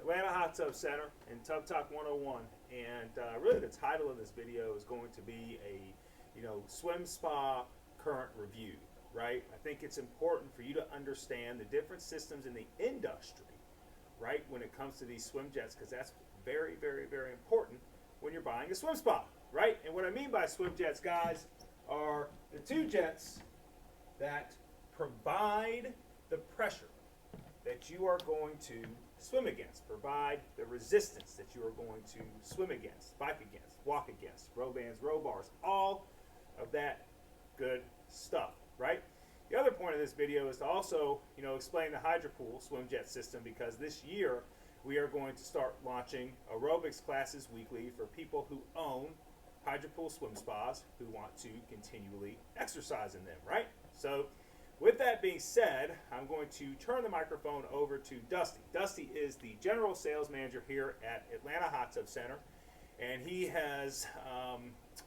Atlanta Hot Tub Center in Tub Talk 101, and really the title of this video is going to be a swim spa current review, right? I think it's important for you to understand the different systems in the industry, right, when it comes to these swim jets, because that's very, very, very important when you're buying a swim spa, right? And what I mean by swim jets, guys, are the two jets that provide the pressure that you are going to swim against, provide the resistance that you are going to swim against, bike against, walk against, row bands, row bars, all of that good stuff, right? The other point of this video is to also, explain the HydroPool swim jet system, because this year we are going to start launching aerobics classes weekly for people who own HydroPool swim spas who want to continually exercise in them, right? So with that being said, I'm going to turn the microphone over to Dusty. Dusty is the general sales manager here at Atlanta Hot Tub Center, and he has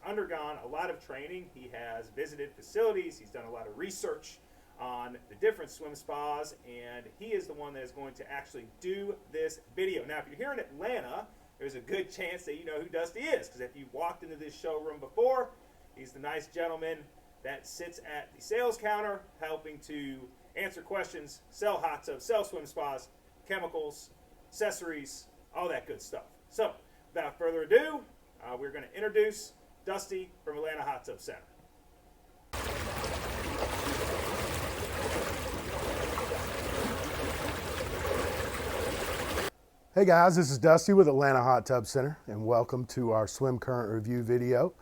undergone a lot of training. He has visited facilities. He's done a lot of research on the different swim spas, and he is the one that is going to actually do this video. Now, if you're here in Atlanta, there's a good chance that you know who Dusty is, because if you've walked into this showroom before, he's the nice gentleman that sits at the sales counter helping to answer questions, sell hot tubs, sell swim spas, chemicals, accessories, all that good stuff. So, without further ado, we're going to introduce Dusty from Atlanta Hot Tub Center. Hey guys, this is Dusty with Atlanta Hot Tub Center, and welcome to our swim current review video.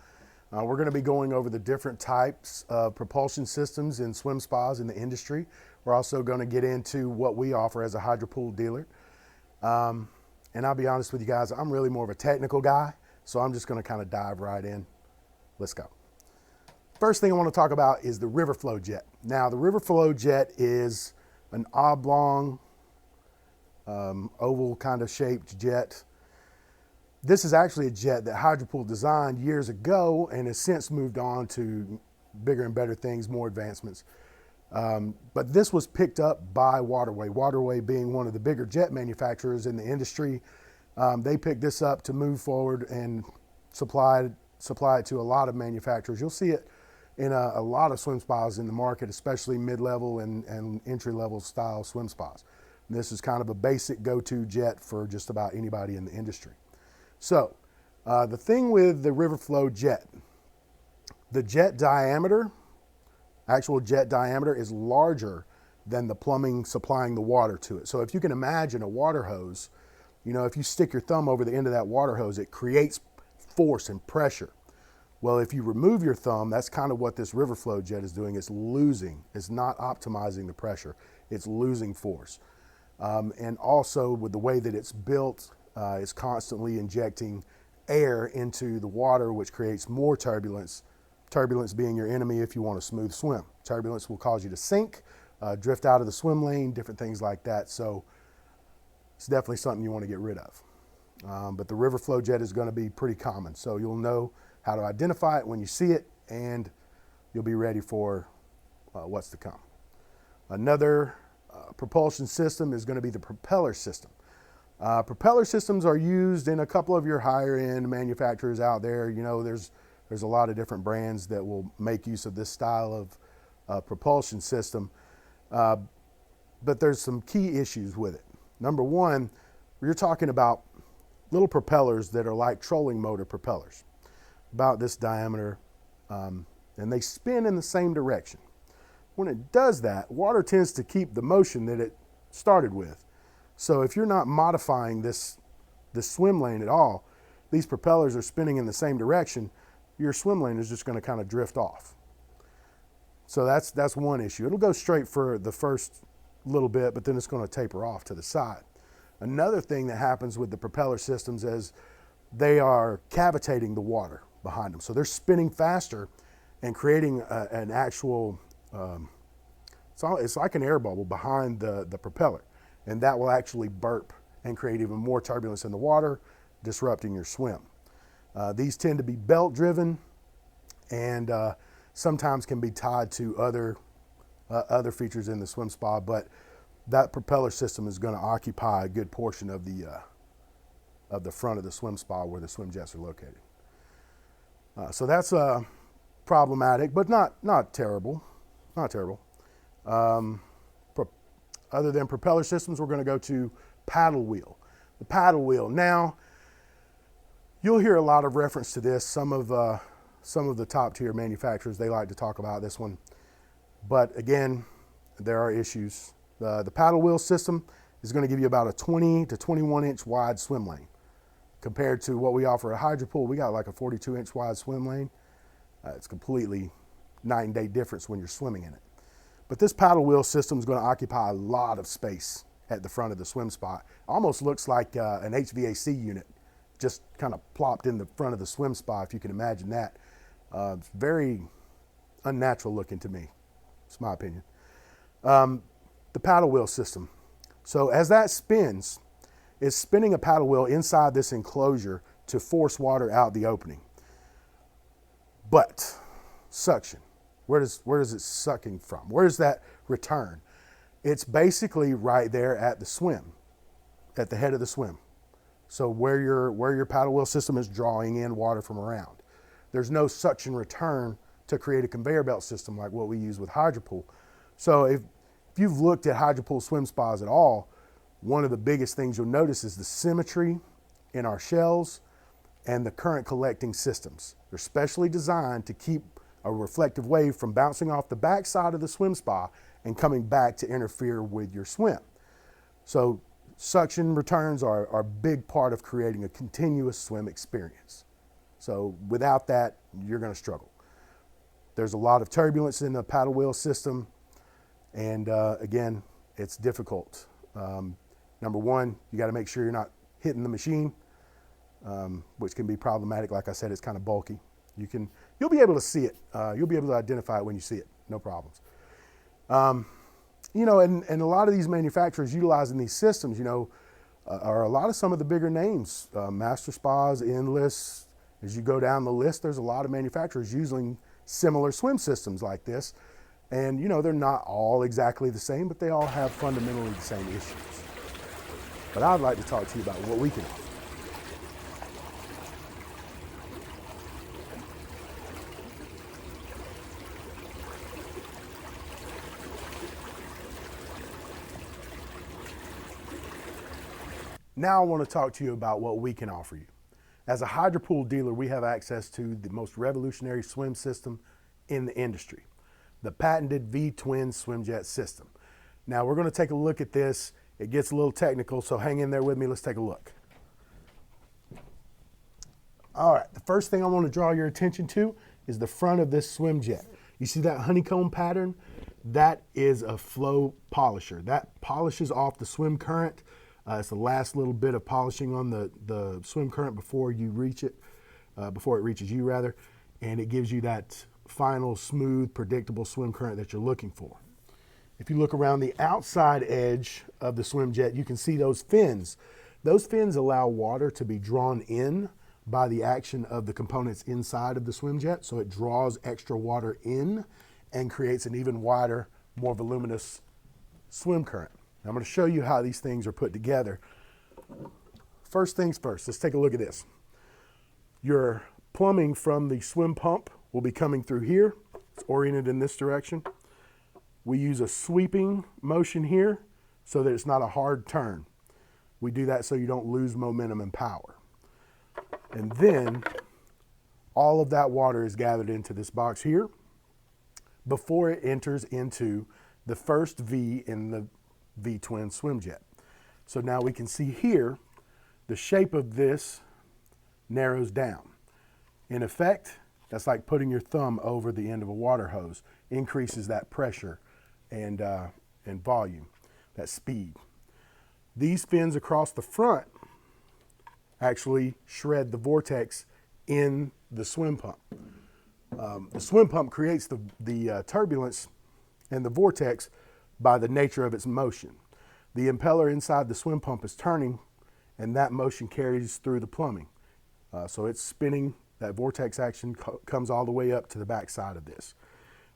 We're going to be going over the different types of propulsion systems in swim spas in the industry. We're also going to get into what we offer as a HydroPool dealer. And I'll be honest with you guys, I'm really more of a technical guy, so I'm just going to kind of dive right in. Let's go. First thing I want to talk about is the river flow jet. Now, the river flow jet is an oblong, oval kind of shaped jet. This is actually a jet that HydroPool designed years ago and has since moved on to bigger and better things, more advancements. But this was picked up by Waterway. Waterway being one of the bigger jet manufacturers in the industry. They picked this up to move forward and supply it to a lot of manufacturers. You'll see it in a lot of swim spas in the market, especially mid-level and entry-level style swim spas. And this is kind of a basic go-to jet for just about anybody in the industry. So, the thing with the river flow jet, the jet diameter, actual jet diameter is larger than the plumbing supplying the water to it. So if you can imagine a water hose, if you stick your thumb over the end of that water hose, it creates force and pressure. Well, if you remove your thumb, that's kind of what this river flow jet is doing. It's not optimizing the pressure. It's losing force. And also with the way that it's built, it's constantly injecting air into the water, which creates more turbulence. Turbulence being your enemy if you want a smooth swim. Turbulence will cause you to sink, drift out of the swim lane, different things like that. So it's definitely something you want to get rid of. But the river flow jet is going to be pretty common. So you'll know how to identify it when you see it, and you'll be ready for what's to come. Another propulsion system is going to be the propeller system. Propeller systems are used in a couple of your higher end manufacturers out there. There's a lot of different brands that will make use of this style of propulsion system. But there's some key issues with it. Number one, you're talking about little propellers that are like trolling motor propellers, about this diameter, and they spin in the same direction. When it does that, water tends to keep the motion that it started with. So if you're not modifying this swim lane at all, these propellers are spinning in the same direction, your swim lane is just going to kind of drift off. So that's one issue. It'll go straight for the first little bit, but then it's going to taper off to the side. Another thing that happens with the propeller systems is they are cavitating the water behind them. So they're spinning faster and creating an actual, it's like an air bubble behind the propeller. And that will actually burp and create even more turbulence in the water, disrupting your swim. These tend to be belt driven and sometimes can be tied to other features in the swim spa, but that propeller system is going to occupy a good portion of the front of the swim spa where the swim jets are located. So that's problematic, but not terrible. Not terrible. Other than propeller systems, we're going to go to paddle wheel. The paddle wheel. Now, you'll hear a lot of reference to this. Some of the top tier manufacturers, they like to talk about this one. But again, there are issues. The paddle wheel system is going to give you about a 20 to 21 inch wide swim lane. Compared to what we offer at Hydro Pool, we got like a 42 inch wide swim lane. It's completely night and day difference when you're swimming in it. But this paddle wheel system is going to occupy a lot of space at the front of the swim spot. Almost looks like an HVAC unit just kind of plopped in the front of the swim spot, if you can imagine that. It's very unnatural looking to me. It's my opinion. The paddle wheel system. So as that spins, it's spinning a paddle wheel inside this enclosure to force water out the opening. But suction, where is it sucking from? Where is that return? It's basically right there at the swim, at the head of the swim. So where your paddle wheel system is drawing in water from around. There's no suction return to create a conveyor belt system like what we use with Hydro Pool. So if you've looked at Hydro Pool swim spas at all, one of the biggest things you'll notice is the symmetry in our shells and the current collecting systems. They're specially designed to keep a reflective wave from bouncing off the back side of the swim spa and coming back to interfere with your swim. So suction returns are a big part of creating a continuous swim experience. So without that, you're going to struggle. There's a lot of turbulence in the paddle wheel system, and again, it's difficult. Number one, you got to make sure you're not hitting the machine, which can be problematic. Like I said, it's kind of bulky. You'll be able to see it. You'll be able to identify it when you see it. No problems. And a lot of these manufacturers utilizing these systems, are a lot of some of the bigger names, Master Spas, Endless. As you go down the list, there's a lot of manufacturers using similar swim systems like this. And, they're not all exactly the same, but they all have fundamentally the same issues. But I'd like to talk to you about what we can offer. Now I want to talk to you about what we can offer you. As a Hydro Pool dealer, we have access to the most revolutionary swim system in the industry, the patented V-twin swimjet system. Now we're going to take a look at this. It gets a little technical, so hang in there with me. Let's take a look. All right, the first thing I want to draw your attention to is the front of this swimjet. You see that honeycomb pattern? That is a flow polisher. That polishes off the swim current. It's the last little bit of polishing on the swim current before you reach it, before it reaches you rather, and it gives you that final, smooth, predictable swim current that you're looking for. If you look around the outside edge of the swim jet, you can see those fins. Those fins allow water to be drawn in by the action of the components inside of the swim jet, so it draws extra water in and creates an even wider, more voluminous swim current. Now, I'm going to show you how these things are put together. First things first, let's take a look at this. Your plumbing from the swim pump will be coming through here. It's oriented in this direction. We use a sweeping motion here so that it's not a hard turn. We do that so you don't lose momentum and power. And then all of that water is gathered into this box here before it enters into the first V in the V-twin swimjet. So now we can see here the shape of this narrows down. In effect, that's like putting your thumb over the end of a water hose. Increases that pressure and volume, that speed. These fins across the front actually shred the vortex in the swim pump. The swim pump creates the turbulence and the vortex by the nature of its motion. The impeller inside the swim pump is turning, and that motion carries through the plumbing. So it's spinning, that vortex action comes all the way up to the back side of this.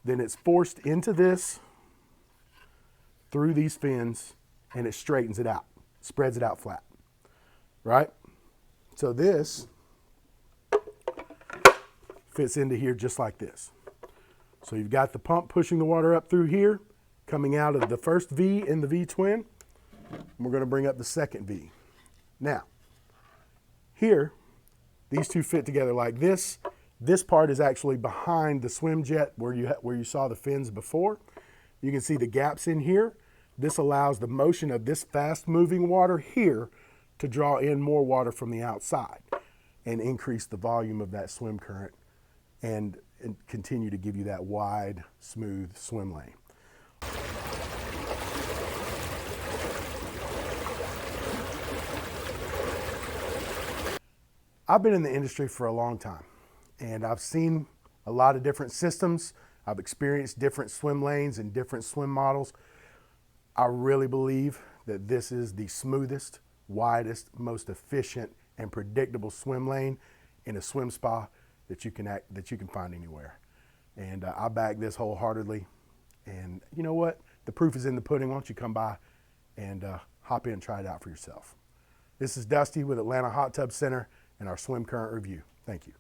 Then it's forced into this, through these fins, and it straightens it out, spreads it out flat, right? So this fits into here just like this. So you've got the pump pushing the water up through here, coming out of the first V in the V-twin. We're going to bring up the second V. Now, here, these two fit together like this. This part is actually behind the swim jet where you saw the fins before. You can see the gaps in here. This allows the motion of this fast-moving water here to draw in more water from the outside and increase the volume of that swim current and continue to give you that wide, smooth swim lane. I've been in the industry for a long time, and I've seen a lot of different systems. I've experienced different swim lanes and different swim models. I really believe that this is the smoothest, widest, most efficient, and predictable swim lane in a swim spa that you can find anywhere. And I back this wholeheartedly. And you know what? The proof is in the pudding. Why don't you come by and hop in and try it out for yourself. This is Dusty with Atlanta Hot Tub Center and our swim current review. Thank you.